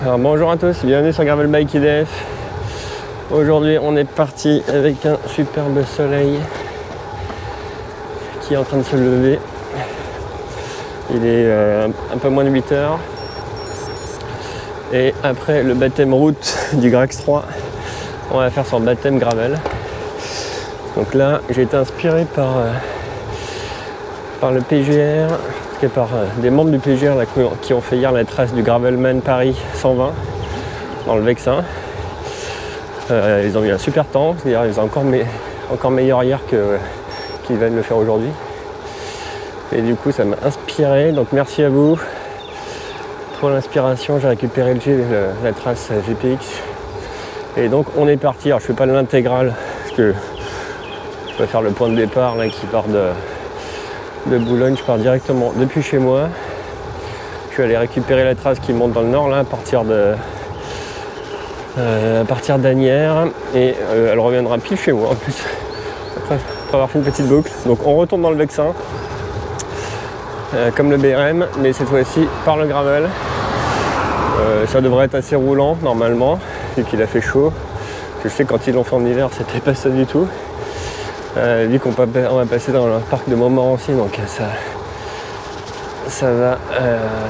Alors bonjour à tous, bienvenue sur Gravel Bike IDF. Aujourd'hui on est parti avec un superbe soleil qui est en train de se lever. Il est un peu moins de 8 heures. Et après le baptême route du Grax 3, on va faire son baptême gravel. Donc là j'ai été inspiré par le PGR, par des membres du PGR là, qui ont fait hier la trace du Gravelman Paris 120 dans le Vexin. Ils ont eu un super temps, c'est-à-dire ils ont encore meilleur hier qu'ils viennent le faire aujourd'hui. Et du coup ça m'a inspiré, donc merci à vous pour l'inspiration. J'ai récupéré la trace GPX et donc on est parti. Alors je fais pas l'intégrale parce que je vais faire le point de départ là qui part de Boulogne. Je pars directement depuis chez moi. Je suis allé récupérer la trace qui monte dans le nord là à partir d'Anières et elle reviendra pile chez moi en plus après avoir fait une petite boucle. Donc on retourne dans le Vexin comme le BRM, mais cette fois-ci par le gravel. Ça devrait être assez roulant normalement vu qu'il a fait chaud. Je sais que quand ils l'ont fait en hiver c'était pas ça du tout. Vu qu'on va passer dans le parc de Montmorency, donc ça va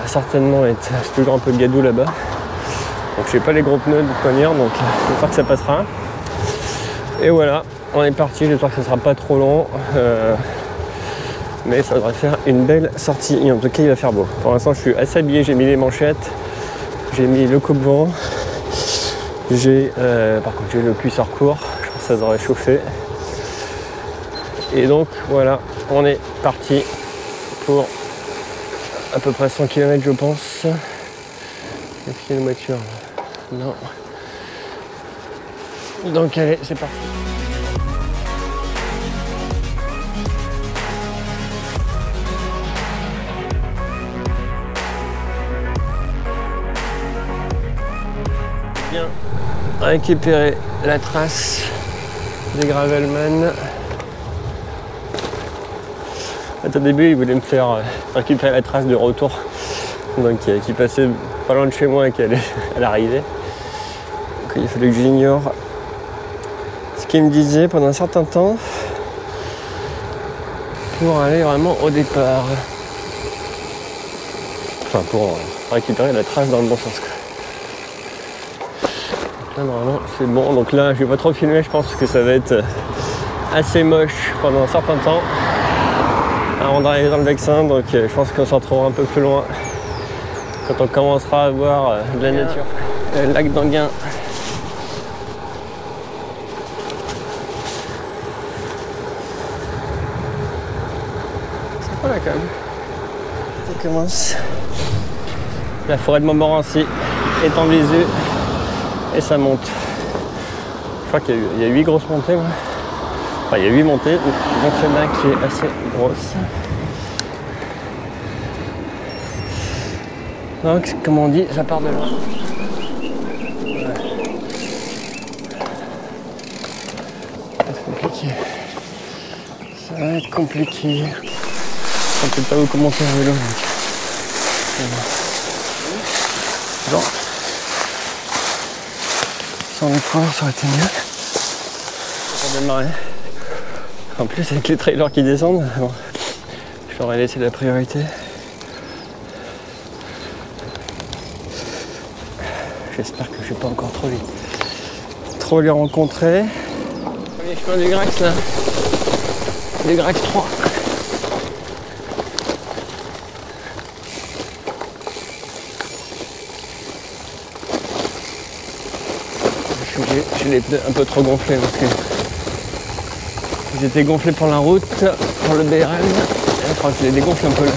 certainement être, c'est toujours un peu gadou là-bas. Donc j'ai pas les gros pneus de poignard, donc j'espère que ça passera. Et voilà, on est parti, j'espère que ça sera pas trop long. Mais ça devrait faire une belle sortie, et en tout cas il va faire beau. Pour l'instant je suis assez habillé, j'ai mis les manchettes, j'ai mis le coupe-vent, par contre j'ai le cuisseur court, je pense que ça devrait chauffer. Et donc voilà, on est parti pour à peu près 100 km je pense. Est-ce qu'il y a une voiture là? Non. Donc allez, c'est parti. Bien récupérer la trace des Gravelman. Au début, il voulait me faire récupérer la trace de retour, donc qui passait pas loin de chez moi et qui allait à l'arrivée. Donc il fallait que j'ignore ce qu'il me disait pendant un certain temps pour aller vraiment au départ. Enfin, pour récupérer la trace dans le bon sens, quoi. Donc là, normalement, c'est bon. Donc là, je vais pas trop filmer, je pense que ça va être assez moche pendant un certain temps avant d'arriver dans le Vexin, donc je pense qu'on se retrouvera un peu plus loin quand on commencera à voir de la nature. Le lac d'Anguin. C'est pas là quand même. Ça commence. La forêt de Montmorency est en visu et ça monte. Je crois qu'il y a 8 grosses montées. Ouais. Enfin, il y a 8 montées, donc celle-là qui est assez grosse. Donc, comme on dit, ça part de là. Ouais. Ça va être compliqué. Ça va être compliqué. Je ne peux pas vous commenter en vélo. Bon. Sans les points, ça aurait été mieux. Pour démarrer. En plus avec les trailers qui descendent, bon, je leur ai laissé la priorité. J'espère que je vais pas encore trop les rencontrer. Premier chemin du Grax là, du Grax 3. J'ai les pneus un peu trop gonflés parce que ils étaient gonflés pour la route, pour le BRM. Je crois que je les dégonfle un peu là.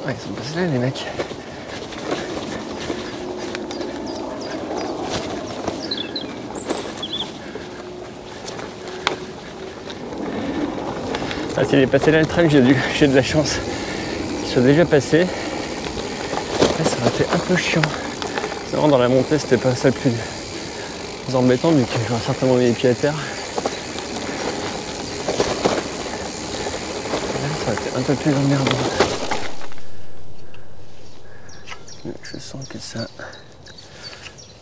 Ouais, ils sont passés là les mecs. Ah, s'il est passé là le train, j'ai de la chance qu'il soit déjà passé. Là, ça aurait été un peu chiant Non, dans la montée, c'était pas ça le plus embêtant vu que j'aurais certainement mis les pieds à terre. Là, ça aurait été un peu plus emmerdant. Je sens que ça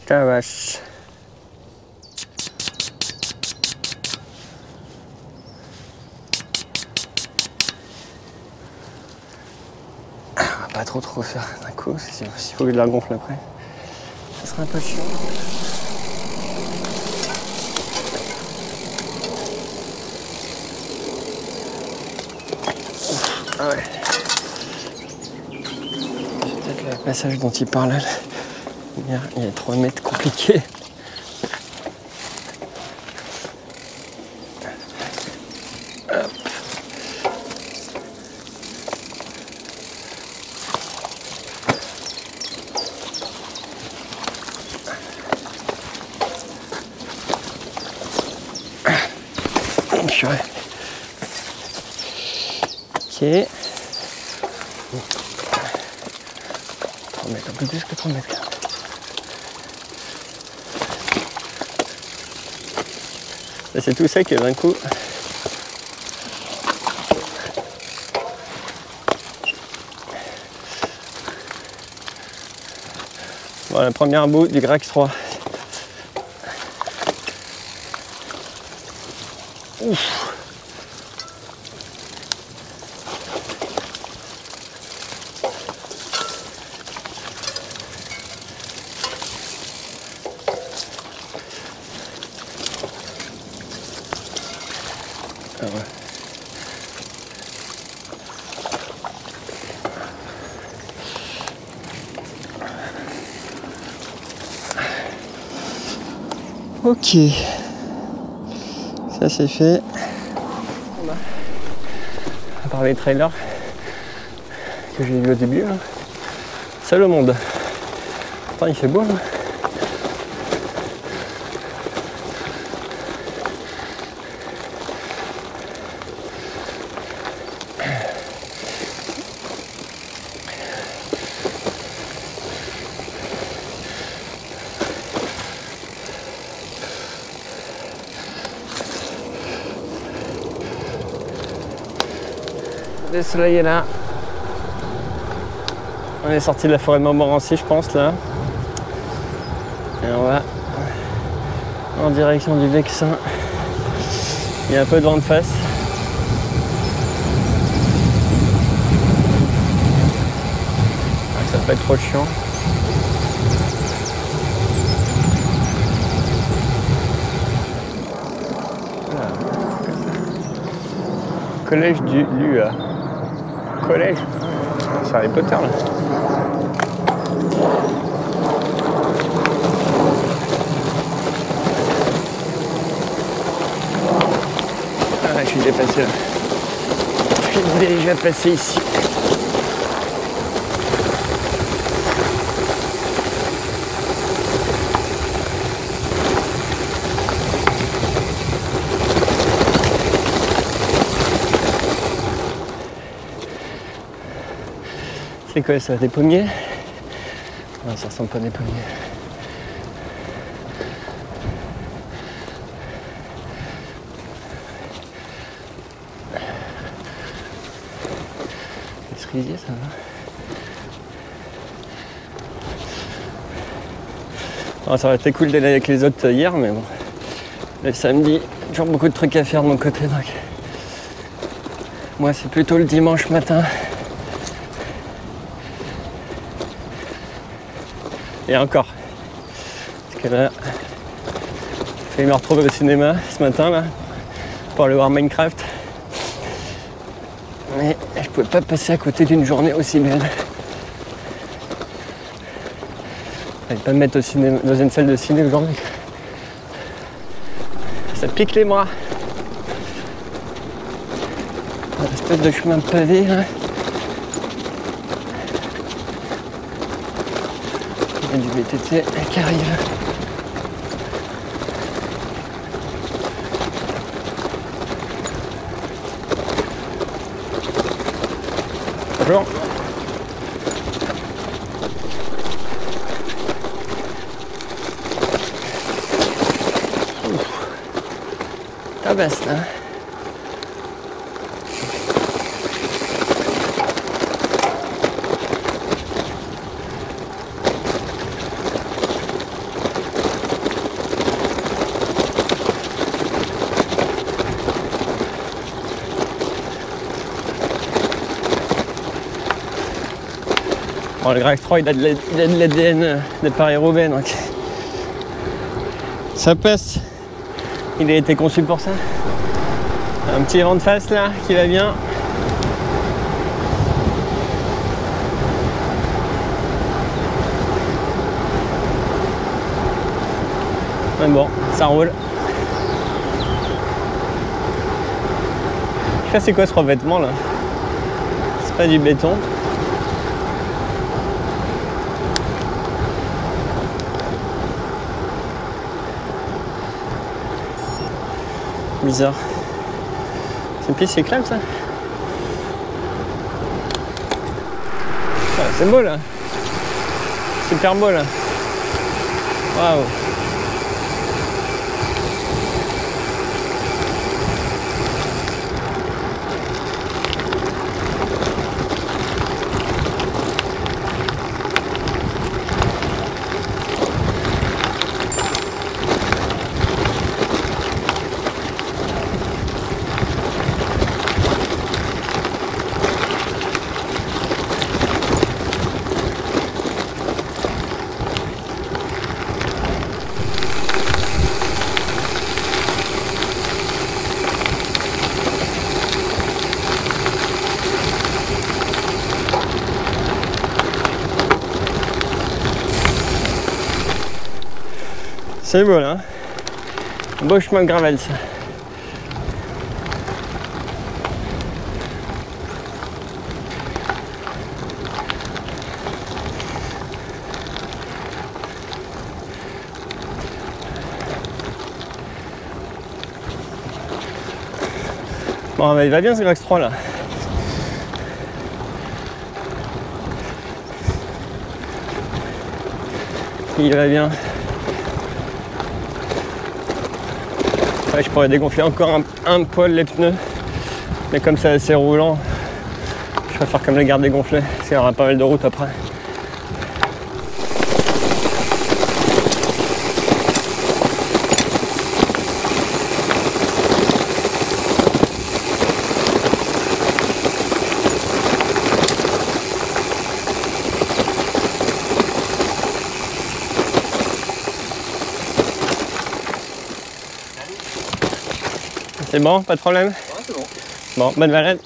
vache. Pas trop faire d'un coup, s'il faut que je la gonfle après, ça sera un peu chiant. Ah ouais. C'est peut-être le passage dont il parlait. Il y a 3 mètres compliqués. Hop. Ok. 3 mètres, un peu plus que 3 mètres. Là, c'est tout sec et d'un coup. Voilà, premier bout du Grax 3. Ouf. Ah ouais. Ok, ça c'est fait. À part les trailers que j'ai vu au début, hein. C'est le monde. Attends, il fait beau. Hein. Le soleil est là. On est sorti de la forêt de Montmorency, je pense, là. Et on va en direction du Vexin. Il y a un peu de vent de face. Ça va pas être trop chiant. Voilà. Collège du Lua. Collège. C'est Harry Potter là. Ah, je suis dépassé là. Je suis déjà passé ici. C'est quoi ça? Des pommiers? Non, ça ressemble pas à des pommiers. Les cerisiers, ça va. Non, ça aurait été cool d'aller avec les autres hier, mais bon. Le samedi, toujours beaucoup de trucs à faire de mon côté, donc. Moi, c'est plutôt le dimanche matin. Et encore, parce que là, j'ai failli me retrouver au cinéma ce matin là, pour aller voir Minecraft. Mais je pouvais pas passer à côté d'une journée aussi belle. Je vais pas me mettre au cinéma, dans une salle de ciné aujourd'hui. Ça pique les bras. Une espèce de chemin pavé là. Il y a du VTT qui arrive. Bonjour. Ah basse là. Bon, le Grax 3 il a de l'ADN de Paris-Roubaix donc ça passe. Il a été conçu pour ça. Un petit vent de face là qui va bien. Mais bon, ça roule. Je sais pas c'est quoi ce revêtement là. C'est pas du béton. Bizarre. C'est une piste cyclable ça. Ah, c'est beau là. Super beau là. Waouh. C'est beau là. Beau chemin de gravel ça. Bon, bah, il va bien ce Grax 3 là. Il va bien. Ouais, je pourrais dégonfler encore un poil les pneus, mais comme c'est assez roulant, je préfère comme les garder gonflés, parce qu'il y aura pas mal de route après. C'est bon, pas de problème? Ouais, c'est bon. Bon, bonne balade.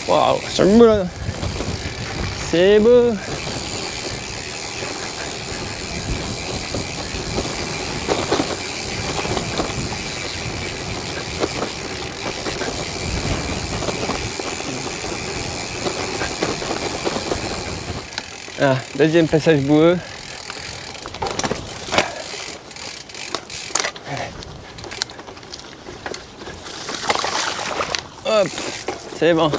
Waouh, c'est beau là. C'est beau. Ah, deuxième passage boueux. Hop, c'est bon.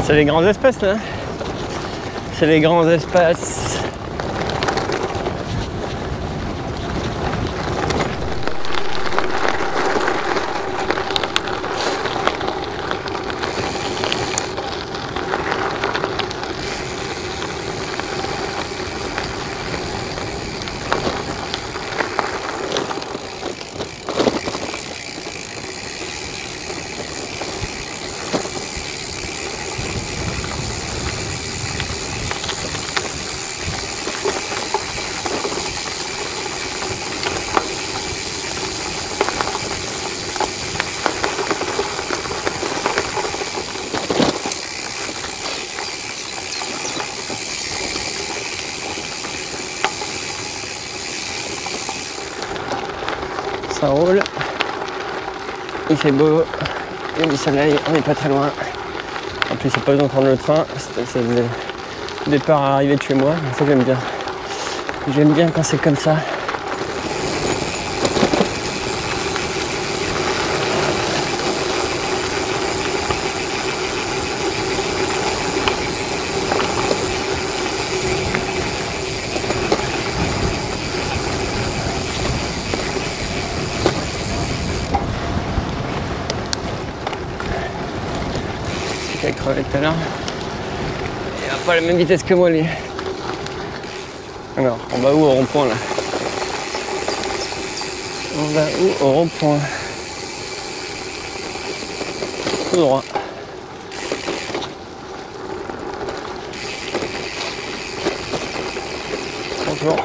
C'est les grands espaces là. C'est les grands espaces. Il fait beau, il y a du soleil, on n'est pas très loin. En plus, il n'y a pas besoin de prendre le train, ça faisait départ à arriver de chez moi, ça j'aime bien. J'aime bien quand c'est comme ça. Il a crevé tout à l'heure. Il n'a pas la même vitesse que moi, lui. Alors, on va où au rond-point là? On va où au rond-point? Tout droit. Bonjour.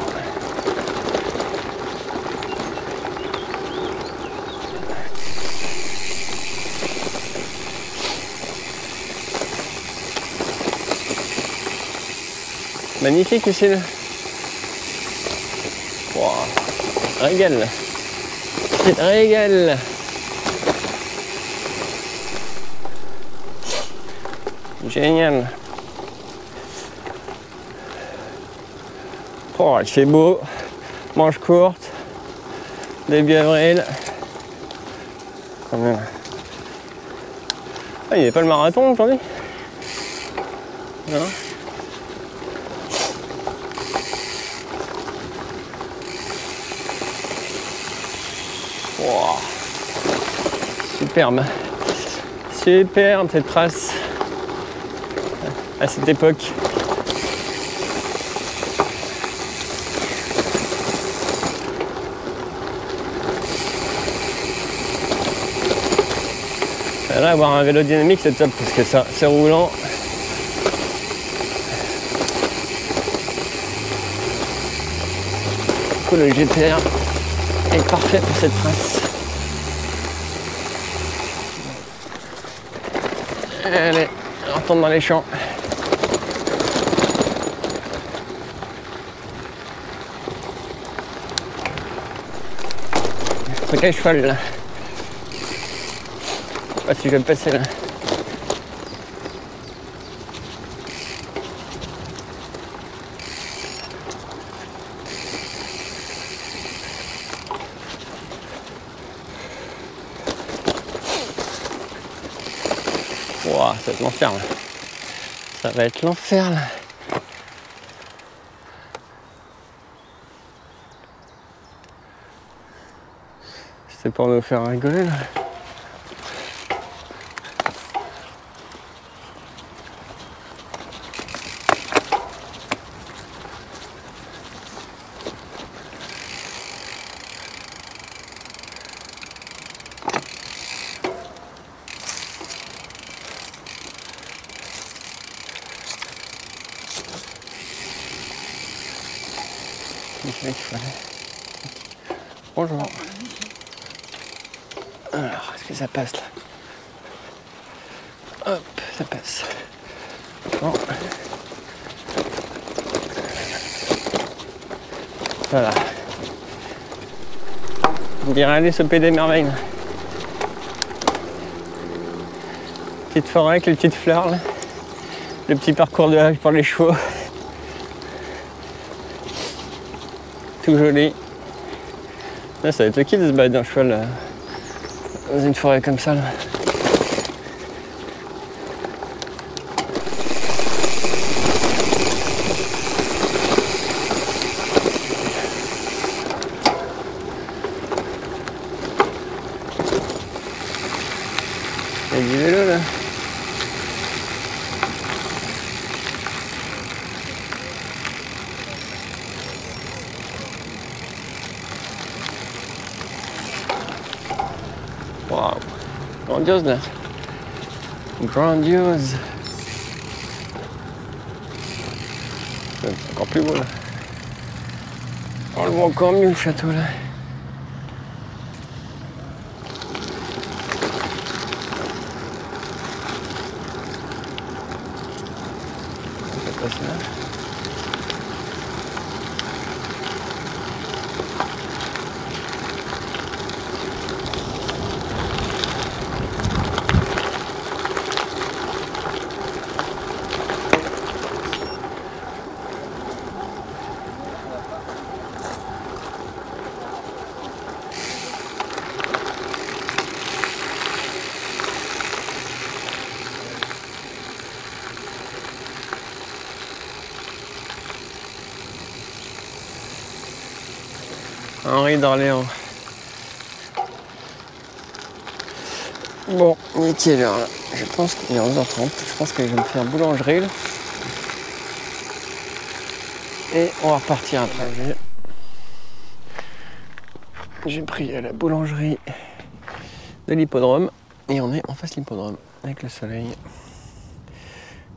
Magnifique ici. Wow. Régale. Régale. Génial. Oh, il fait beau. Manches courtes. Début avril. Quand même. Ah, il n'y avait pas le marathon aujourd'hui? Non. Wow. Superbe. Superbe cette trace à cette époque. Là, avoir un vélo dynamique, c'est top parce que ça, c'est roulant. Du coup, le GTR est parfait pour cette trace. Allez, on retourne dans les champs. Truc à cheval là. Je sais pas si je vais me passer là. Wow, ça va être l'enfer là. Ça va être l'enfer là. C'est pour nous faire rigoler là. Bonjour. Alors, est-ce que ça passe là? Hop, ça passe. Bon. Voilà. On dirait aller se payer des merveilles. Là. Petite forêt avec les petites fleurs là. Le petit parcours de hache pour les chevaux. Tout joli. Là, ça va être le kiff de se balader un cheval là, dans une forêt comme ça. Là. Il y a du vélo là. Waouh, grandiose là. Grandiose. C'est encore plus beau là. On le voit encore mieux le château là. On peut passer là. Henri d'Orléans. Bon, il est quelle heure là? Je pense qu'il est 11h30. Je pense que je vais me faire boulangerie là. Et on va repartir après. J'ai pris à la boulangerie de l'hippodrome. Et on est en face de l'hippodrome avec le soleil.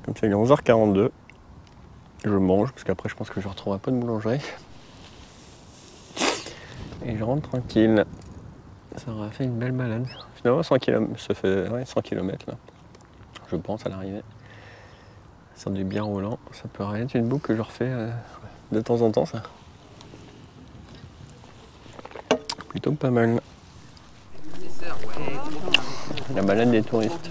Comme ça, il est 11h42. Je mange parce qu'après, je pense que je retrouverai pas de boulangerie. Et je rentre tranquille. Ça aura fait une belle balade. Finalement, 100 km, ça fait 100 km là. Je pense à l'arrivée. Ça du bien roulant. Ça peut être une boucle que je refais de temps en temps, ça. Plutôt pas mal. La balade des touristes.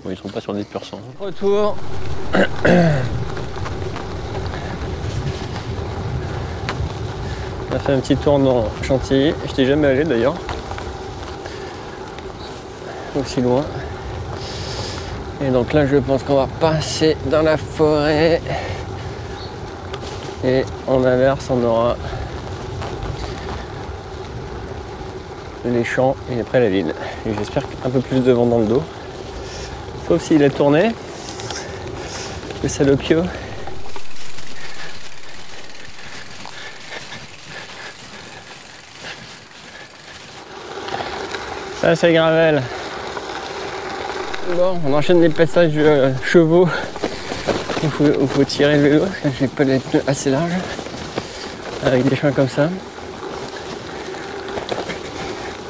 Bon, ils sont pas sur 10%. Retour. On a fait un petit tour dans Chantilly. Je t'ai jamais allé d'ailleurs. Aussi loin. Et donc là, je pense qu'on va passer dans la forêt. Et on inverse, on aura les champs et après la ville. Et j'espère qu'un peu plus de vent dans le dos. Sauf s'il a tourné. Le salopio. Ça c'est gravel. Bon, on enchaîne les passages chevaux. Il faut tirer le vélo parce que j'ai pas les pneus assez larges avec des chemins comme ça.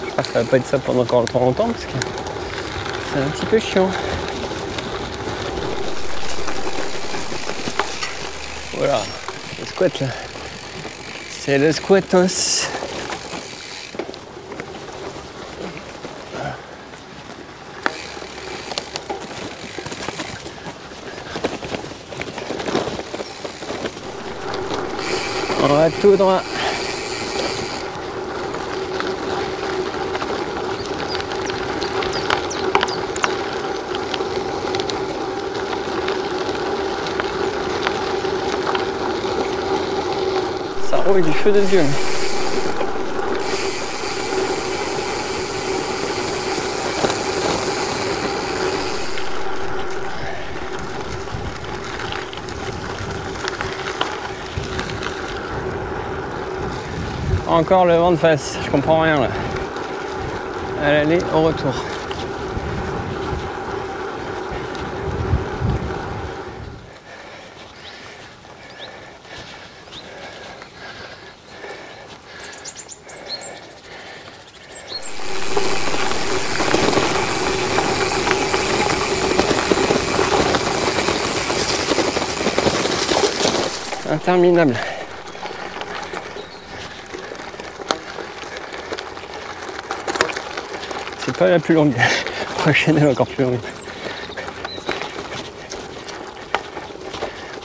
J'espère que ça va pas être ça pendant encore trop longtemps parce que c'est un petit peu chiant. Voilà, le squat là. C'est le squatos. On va tout droit. Ça roule du feu de Dieu. Encore le vent de face, je comprends rien là. À l'aller, au retour. Interminable. C'est pas la plus longue. La prochaine est encore plus longue.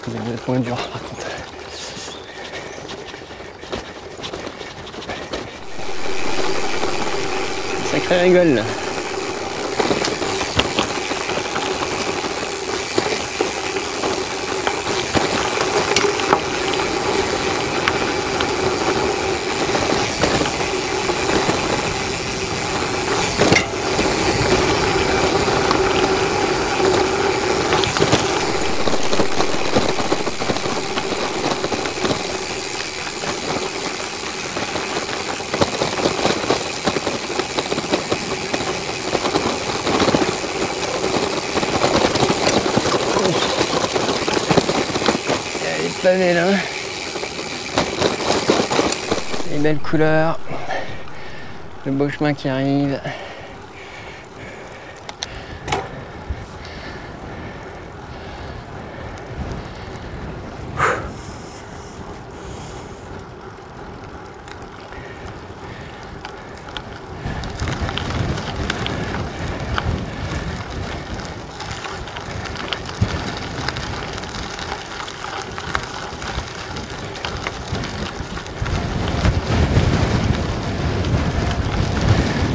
Vous allez être moins dur par contre. Sacré rigole là. Pavé là, les belles couleurs, le beau chemin qui arrive.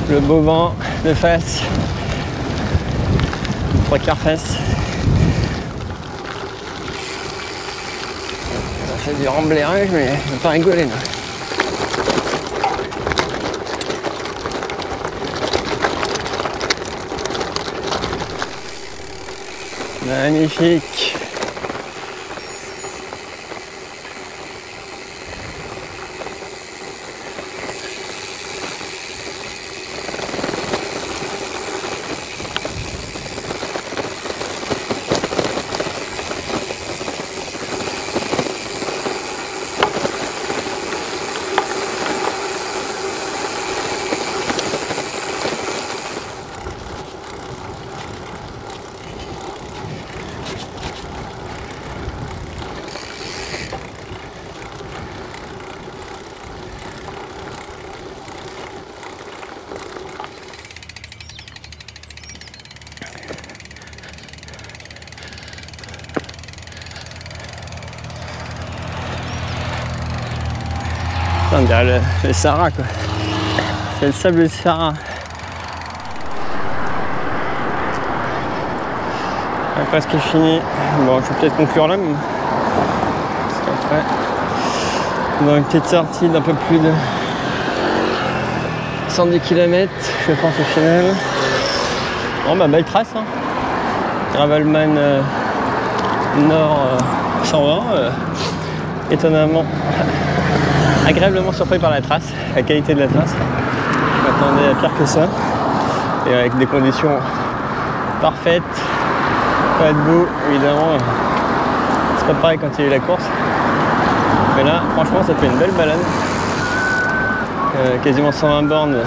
Le beau vent de face, 3/4 face. fait du remblérage, mais je vais pas rigoler là. Magnifique. On dirait le Sahara quoi. C'est le sable du Sahara. Presque fini. Bon, je vais peut-être conclure là. Parce qu'après, dans une petite sortie d'un peu plus de 110 km, je pense au final. Bon bah belle trace. Hein. Gravelman Nord 120. Étonnamment. Agréablement surpris par la trace, la qualité de la trace. Je m'attendais à pire que ça. Et avec des conditions parfaites, pas de boue, évidemment. C'est pas pareil quand il y a eu la course. Mais là, franchement, ça fait une belle balade. Quasiment 120 bornes.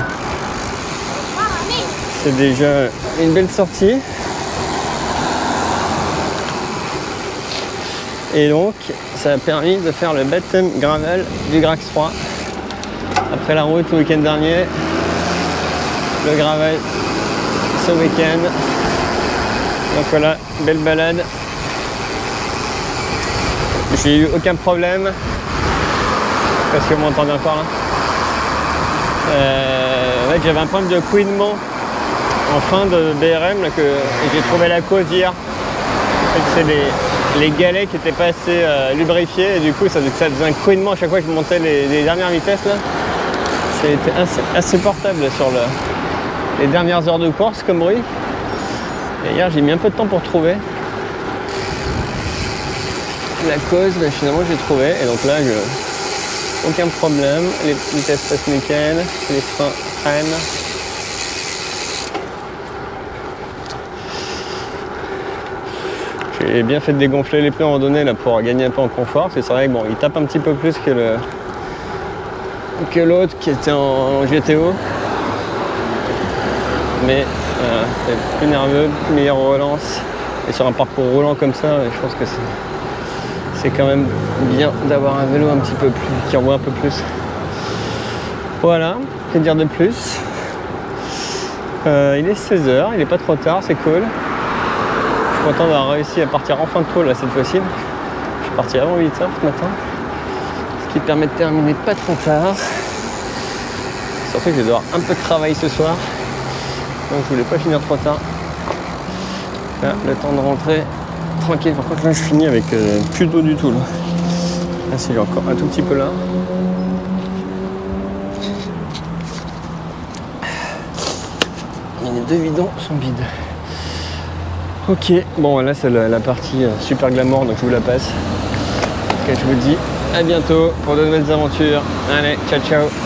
C'est déjà une belle sortie. Et donc, ça a permis de faire le baptême gravel du Grax 3. Après la route le week-end dernier, le gravel ce week-end. Donc voilà, belle balade. J'ai eu aucun problème. Parce que vous m'entendez encore là. Ouais, j'avais un problème de couinement en fin de BRM là, et j'ai trouvé la cause hier. En fait, c'est les galets qui n'étaient pas assez lubrifiés et du coup ça faisait un couinement à chaque fois que je montais les dernières vitesses là. C'était insupportable sur les dernières heures de course comme bruit. Et hier j'ai mis un peu de temps pour trouver la cause, mais finalement j'ai trouvé et donc là aucun problème, les vitesses passent nickel, les freins prennent. J'ai bien fait de dégonfler les pneus en randonnée là pour gagner un peu en confort. C'est vrai que bon, il tape un petit peu plus que l'autre qui était en GTO. Mais c'est plus nerveux, meilleure relance. Et sur un parcours roulant comme ça, je pense que c'est quand même bien d'avoir un vélo un petit peu plus, qui envoie un peu plus. Voilà, que dire de plus. Il est 16h, il n'est pas trop tard, c'est cool. Je suis content d'avoir réussi à partir en fin de tôle là cette fois-ci. Je suis parti avant 8h ce matin. Ce qui permet de terminer pas trop tard. Surtout que je vais devoir un peu de travail ce soir. Donc je voulais pas finir trop tard. Là, le temps de rentrer tranquille. Par contre là je finis avec plus d'eau du tout là. Là c'est encore un tout petit peu là. Et les deux bidons sont vides. Ok, bon là c'est la partie super glamour donc je vous la passe. Ok, je vous dis à bientôt pour de nouvelles aventures. Allez, ciao ciao.